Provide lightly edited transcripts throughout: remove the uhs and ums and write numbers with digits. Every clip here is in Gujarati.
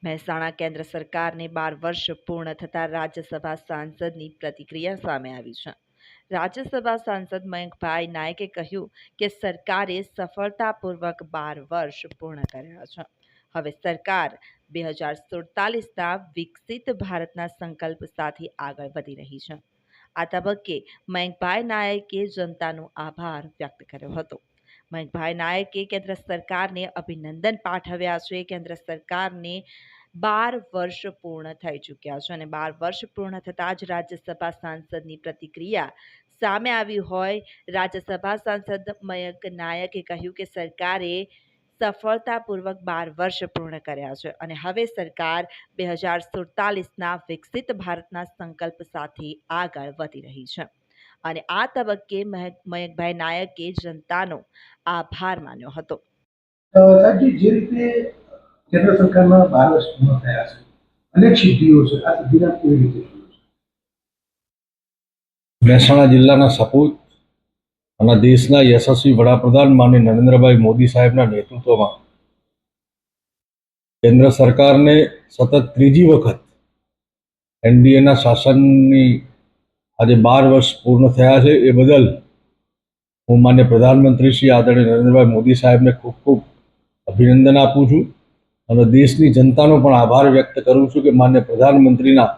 મહેસાણા કેન્દ્ર સરકારને 12 વર્ષ પૂર્ણ થતા રાજ્યસભા સાંસદની પ્રતિક્રિયા સામે આવી છે। રાજ્યસભા સાંસદ મયંકભાઈ નાયકે કહ્યું કે સરકારે સફળતાપૂર્વક 12 વર્ષ પૂર્ણ કર્યા છે। હવે સરકાર 2047ના વિકસિત ભારતના સંકલ્પ સાથે આગળ વધી રહી છે। આ તબક્કે મયંકભાઈ નાયકે જનતાનો આભાર વ્યક્ત કર્યો હતો। મયંકભાઈ નાયકે કેન્દ્ર સરકારને અભિનંદન પાઠવ્યા છે। કેન્દ્ર સરકારને 12 વર્ષ પૂર્ણ થઈ ચૂક્યા છે અને 12 વર્ષ પૂર્ણ થતાં જ રાજ્યસભા સાંસદની પ્રતિક્રિયા સામે આવી હોય। રાજ્યસભા સાંસદ મયંક નાયકે કહ્યું કે સરકારે સફળતાપૂર્વક 12 વર્ષ પૂર્ણ કર્યા છે અને હવે સરકાર 2047ના વિકસિત ભારતના સંકલ્પ સાથે આગળ વધી રહી છે અને આ તબક્કે મયંકભાઈ નાયકે જનતાનો આભાર માન્યો હતો। સાહેબજી, જે રીતે કેન્દ્ર સરકારના 12 વર્ષ પૂર્ણ થયા છે, અનેક સિદ્ધિઓ છે, આ સિદ્ધિના કેવી રીતે જોયું છે? મહેસાણા જિલ્લાના સપૂત અને દેશના યશસ્વી વડાપ્રધાન માનનીય નરેન્દ્રભાઈ મોદી સાહેબના નેતૃત્વમાં કેન્દ્ર સરકારને સતત ત્રીજી વખત એનડીએના શાસનની આજે 12 વર્ષ પૂર્ણ થયા છે। એ બદલ હું માન્ય પ્રધાનમંત્રી શ્રી આદરણીય નરેન્દ્રભાઈ મોદી સાહેબને ખૂબ ખૂબ અભિનંદન આપું છું અને દેશની જનતાનો પણ આભાર વ્યક્ત કરું છું કે માન્ય પ્રધાનમંત્રીના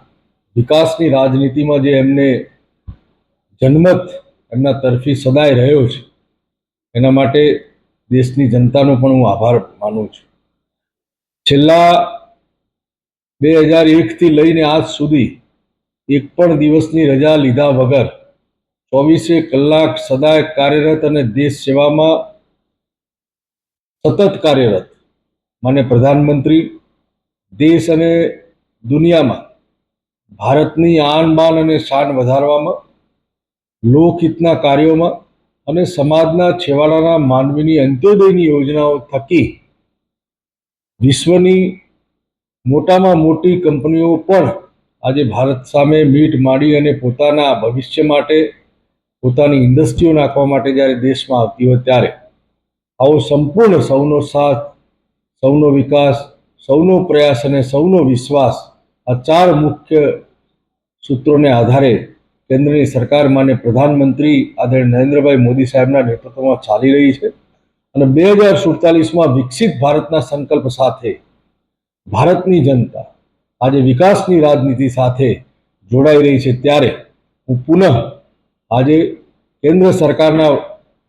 વિકાસની રાજનીતિમાં જે એમને જનમત એમના તરફી સદાય રહ્યો છે એના માટે દેશની જનતાનો પણ હું આભાર માનું છું। છેલ્લા 2001થી લઈને આજ સુધી એક પણ દિવસની રજા લીધા વગર 24 કલાક સદાય કાર્યરત અને દેશ સેવામાં સતત કાર્યરત માન્ય પ્રધાનમંત્રી દેશ અને દુનિયામાં ભારતની આન બાન અને શાન વધારવામાં, લોકહિતના કાર્યોમાં અને સમાજના છેવાડાના માનવીની અંત્યોદયની યોજનાઓ થકી વિશ્વની મોટામાં મોટી કંપનીઓ પણ આજે ભારત સામે મીટ માંડી અને પોતાના ભવિષ્ય માટે પોતાની ઇન્ડસ્ટ્રીઓ નાખવા માટે જ્યારે દેશમાં આવતી હોય ત્યારે આવો સંપૂર્ણ સૌનો સાથ, સૌનો વિકાસ, સૌનો પ્રયાસ અને સૌનો વિશ્વાસ આ 4 મુખ્ય સૂત્રોને આધારે કેન્દ્રની સરકાર માન્ય પ્રધાનમંત્રી આદરણીય નરેન્દ્રભાઈ મોદી સાહેબના નેતૃત્વમાં ચાલી રહી છે અને 2047માં વિકસિત ભારતના સંકલ્પ સાથે ભારતની જનતા આજે વિકાસની રાજનીતિ સાથે જોડાઈ રહી છે। ત્યારે હું પુનઃ આજે કેન્દ્ર સરકારના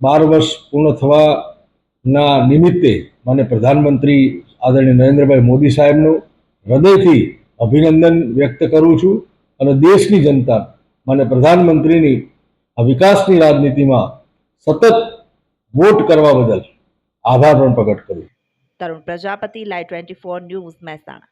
12 વર્ષ પૂર્ણ થવાના નિમિત્તે માન્ય પ્રધાનમંત્રી આદરણીય નરેન્દ્રભાઈ મોદી સાહેબનો હૃદયથી અભિનંદન વ્યક્ત કરું છું અને દેશની જનતા માન્ય પ્રધાનમંત્રીની આ વિકાસની રાજનીતિમાં સતત વોટ કરવા બદલ આભાર પણ પ્રગટ કરું છું। તરુણ પ્રજાપતિ, લાઈવ 24 ન્યૂઝ, મહેસાણા।